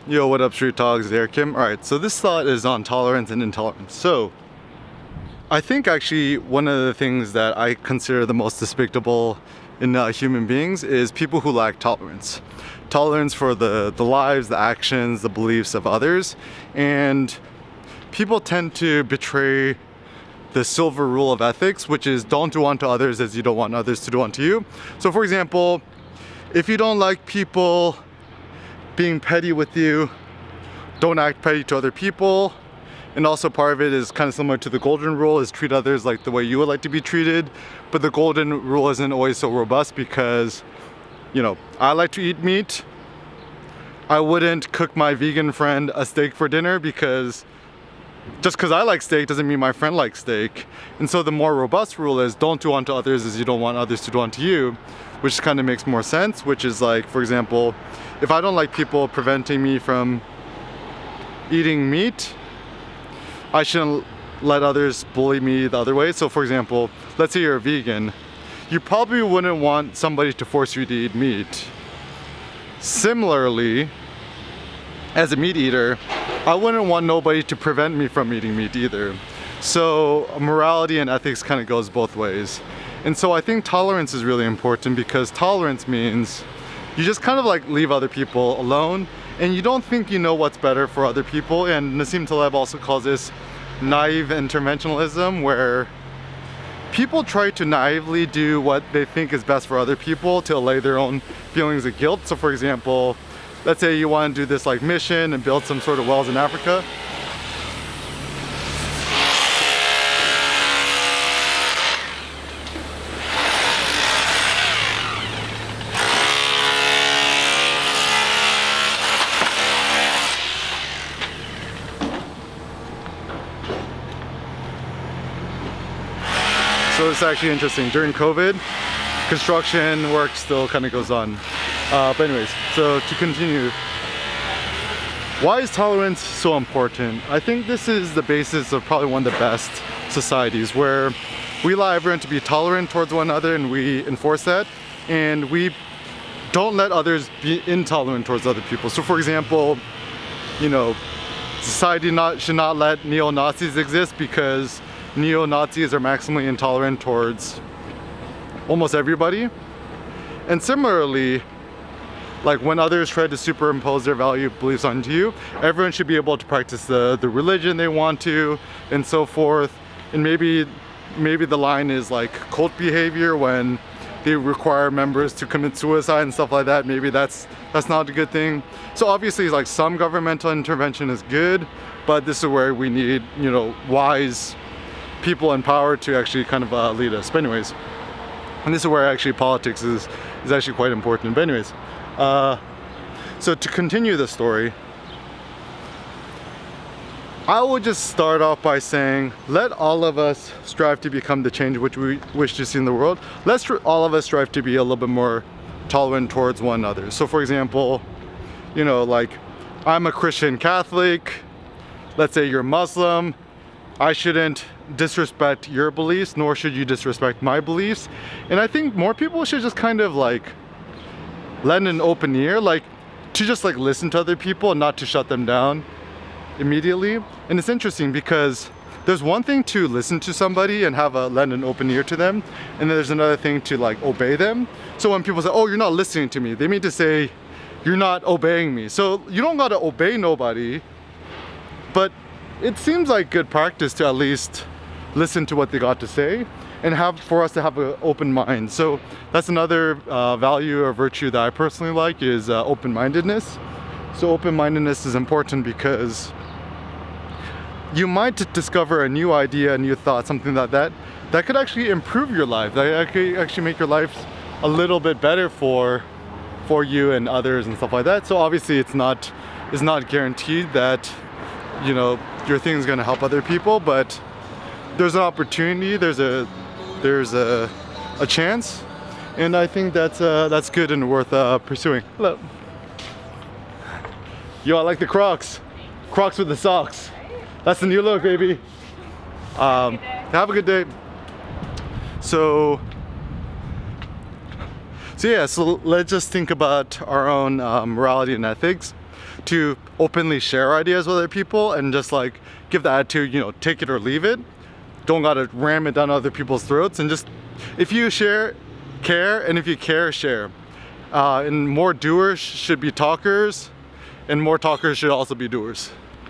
Yo, what up, Street Talks? There, Kim. Alright, so this thought is on tolerance and intolerance. So, I think actually one of the things that I consider the most despicable in human beings is people who lack tolerance. Tolerance for the lives, the actions, the beliefs of others. And people tend to betray the silver rule of ethics, which is don't do unto others as you don't want others to do unto you. So for example, if you don't like people being petty with you, don't act petty to other people. And also part of it is kind of similar to the golden rule, is treat others like the way you would like to be treated. But the golden rule isn't always so robust because, you know, I like to eat meat. I wouldn't cook my vegan friend a steak for dinner because just because I like steak doesn't mean my friend likes steak. And so the more robust rule is don't do unto others as you don't want others to do unto you, which kind of makes more sense, which is like, for example, if I don't like people preventing me from eating meat, I shouldn't let others bully me the other way. So for example, let's say you're a vegan, you probably wouldn't want somebody to force you to eat meat. Similarly, as a meat eater, I wouldn't want nobody to prevent me from eating meat either. So morality and ethics kind of goes both ways. And so I think tolerance is really important because tolerance means you just kind of like leave other people alone and you don't think you know what's better for other people. And Nassim Taleb also calls this naive interventionism, where people try to naively do what they think is best for other people to allay their own feelings of guilt. So for example, let's say you want to do this like mission and build some sort of wells in Africa. So it's actually interesting. During COVID, construction work still kind of goes on. But anyways, so to continue, why is tolerance so important? I think this is the basis of probably one of the best societies, where we allow everyone to be tolerant towards one another and we enforce that, and we don't let others be intolerant towards other people. So for example, you know, society should not let neo-Nazis exist because neo-Nazis are maximally intolerant towards almost everybody. And similarly, like when others try to superimpose their value beliefs onto you, everyone should be able to practice the religion they want to and so forth. And maybe the line is like cult behavior when they require members to commit suicide and stuff like that. Maybe that's not a good thing. So obviously like some governmental intervention is good, but this is where we need, you know, wise people in power to actually kind of lead us. But anyways, and this is where actually politics is actually quite important. But anyways, so to continue the story, I would just start off by saying, let all of us strive to become the change which we wish to see in the world. Let's all of us strive to be a little bit more tolerant towards one another. So for example, you know, like I'm a Christian Catholic, let's say you're Muslim, I shouldn't disrespect your beliefs, nor should you disrespect my beliefs. And I think more people should just kind of like lend an open ear, like to just like listen to other people and not to shut them down immediately. And it's interesting because there's one thing to listen to somebody and lend an open ear to them, and then there's another thing to like obey them. So when people say, oh, you're not listening to me, they mean to say you're not obeying me. So you don't gotta obey nobody, but it seems like good practice to at least listen to what they got to say and for us to have an open mind. So that's another value or virtue that I personally like, is open-mindedness. So open-mindedness is important because you might discover a new idea, a new thought, something like that could actually improve your life, that could actually make your life a little bit better for you and others and stuff like that. So obviously it's not guaranteed that, you know, your thing is going to help other people, but there's an opportunity, there's a chance, and I think that's good and worth pursuing. Hello. Yo, I like the Crocs with the socks. That's the new look, baby. Have a good day. So yeah, so let's just think about our own morality and ethics. to openly share ideas with other people and just like give the attitude, you know, take it or leave it. Don't gotta ram it down other people's throats, and just, if you share, care, and if you care, share. And more doers should be talkers, and more talkers should also be doers.